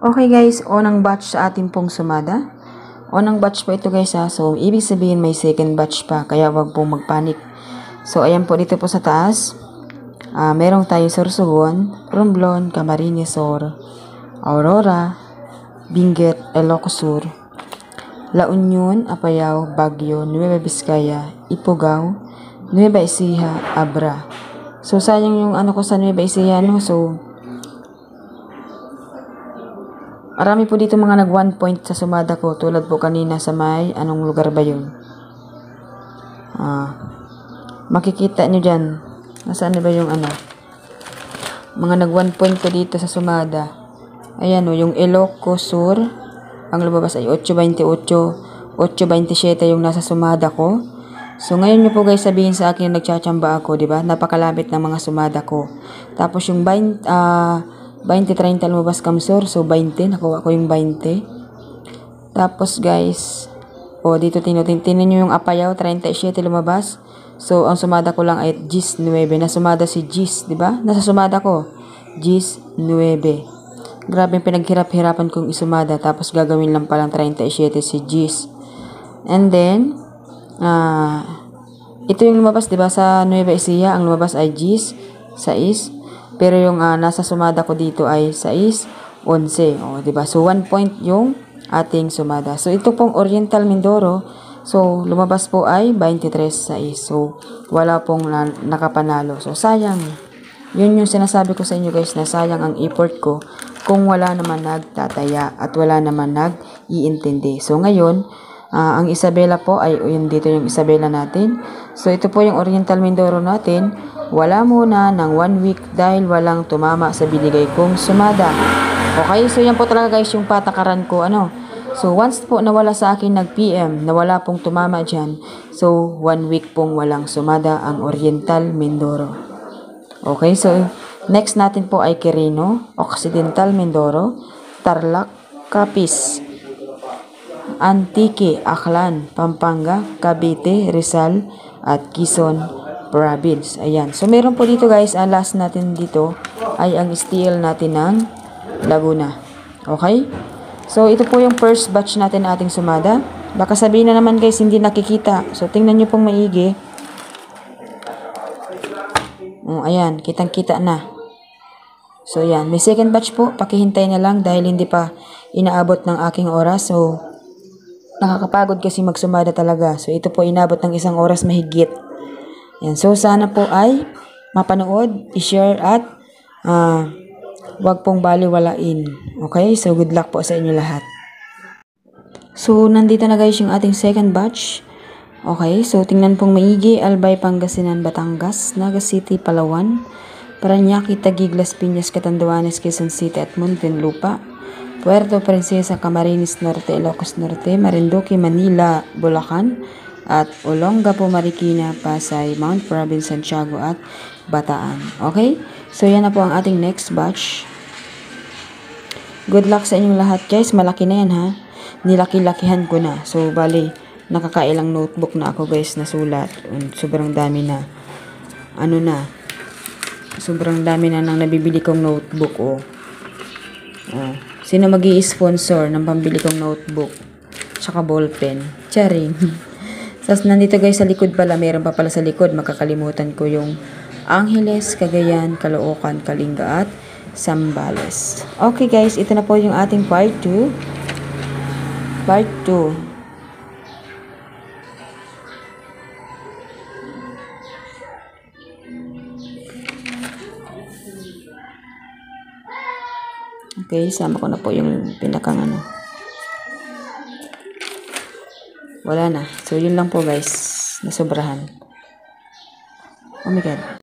Okay guys, unang batch sa ating pong sumada. Unang batch pa ito guys ha. So, ibig sabihin may second batch pa. Kaya wag pong magpanik. So, ayan po dito po sa taas. Merong tayong Sorsogon, Romblon, Camarines Sur, Aurora, Benguet, Ilocos Sur, La Union, Apayao, Baguio, Nueva Vizcaya, Ifugao, Nueva Ecija, Abra. So, sayang yung ano ko sa Nueva Ecija, no? So, marami po dito mga nag 1 point sa sumada ko. Tulad po kanina sa may, anong lugar ba yun? Makikita nyo dyan. Nasaan na ba yung ano? Mga nag 1 point po dito sa sumada. Ayan o, yung Ilocos Sur. Ang lumabas ay 8.28. 8.27 yung nasa sumada ko. So, ngayon nyo po guys sabihin sa akin na nagtsachamba ako, di ba? Napakalapit ng mga sumada ko. Tapos yung 20-30 lumabas Kamsur. So, 20. Nakuha ko yung 20. Tapos, guys, dito tinutin nyo yung Apayao. 37 lumabas. So, ang sumada ko lang ay Gis 9. Nasumada si Gis, di ba? Nasa sumada ko. Gis 9. Grabe yung pinaghirap-hirapan kong isumada. Tapos, gagawin lang palang 37 si Gis. And then, ito yung lumabas, di ba? Sa Nueva Ecija, ang lumabas ay Gis 6. Pero yung nasa sumada ko dito ay 6, 11. O, diba? So, 1 point yung ating sumada. So, ito pong Oriental Mindoro. So, lumabas po ay 23-6. So, wala pong nakapanalo. So, sayang. Yun yung sinasabi ko sa inyo guys na sayang ang effort ko kung wala naman nagtataya at wala naman nag-iintindi. So, ngayon, ang Isabela po ay yun dito yung Isabela natin. So, ito po yung Oriental Mindoro natin. Wala muna ng 1 week dahil walang tumama sa binigay kong sumada. Okay, so yan po talaga guys yung patakaran ko. So once po nawala sa akin nag-PM na wala pong tumama dyan. So 1 week pong walang sumada ang Oriental Mindoro. Okay, so next natin po ay Quirino, Occidental Mindoro, Tarlac, Capiz, Antique, Aklan, Pampanga, Cavite, Rizal, at Quezon Province. Ayan. So, meron po dito guys, last natin dito ay ang steel natin ng Laguna. Okay? So, ito po yung first batch natin na ating sumada. Baka sabihin na naman guys, hindi nakikita. So, tingnan nyo pong maigi. Ayan. Kitang-kita na. So, ayan. May second batch po. Pakihintay na lang dahil hindi pa inaabot ng aking oras. So, nakakapagod kasi magsumada talaga. So, ito po inabot ng 1 oras mahigit. Yan. So, sana po ay mapanood, i-share at wag pong baliwalain. Okay? So, good luck po sa inyo lahat. So, nandito na guys yung ating second batch. Okay? So, tingnan pong maigi. Albay, Pangasinan, Batangas, Naga City, Palawan, Parañaque, Taguig, Las Piñas, Catanduanes, Quezon City at Muntinlupa, Puerto Princesa, Camarines Norte, Ilocos Norte, Marinduque, Manila, Bulacan, at Olongapo, Marikina, Pasay, Mount Province, Santiago, at Bataan. Okay? So, yan na po ang ating next batch. Good luck sa inyong lahat, guys. Malaki na yan, ha? Nilaki-lakihan ko na. So, bali, nakakailang notebook na ako, guys, na sulat. Sobrang dami na. Sobrang dami na nang nabibili kong notebook, Sino mag-i-sponsor ng pambili kong notebook? Tsaka ballpen. Charing. Tapos nandito guys sa likod pala, meron pa pala sa likod, makakalimutan ko yung Angeles, Cagayan, Caloocan, Kalinga at Zambales. Okay guys, ito na po yung ating part 2. Part 2. Okay, sama ko na po yung pinakang wala na. So, yun lang po guys. Nasobrahan. Oh my God.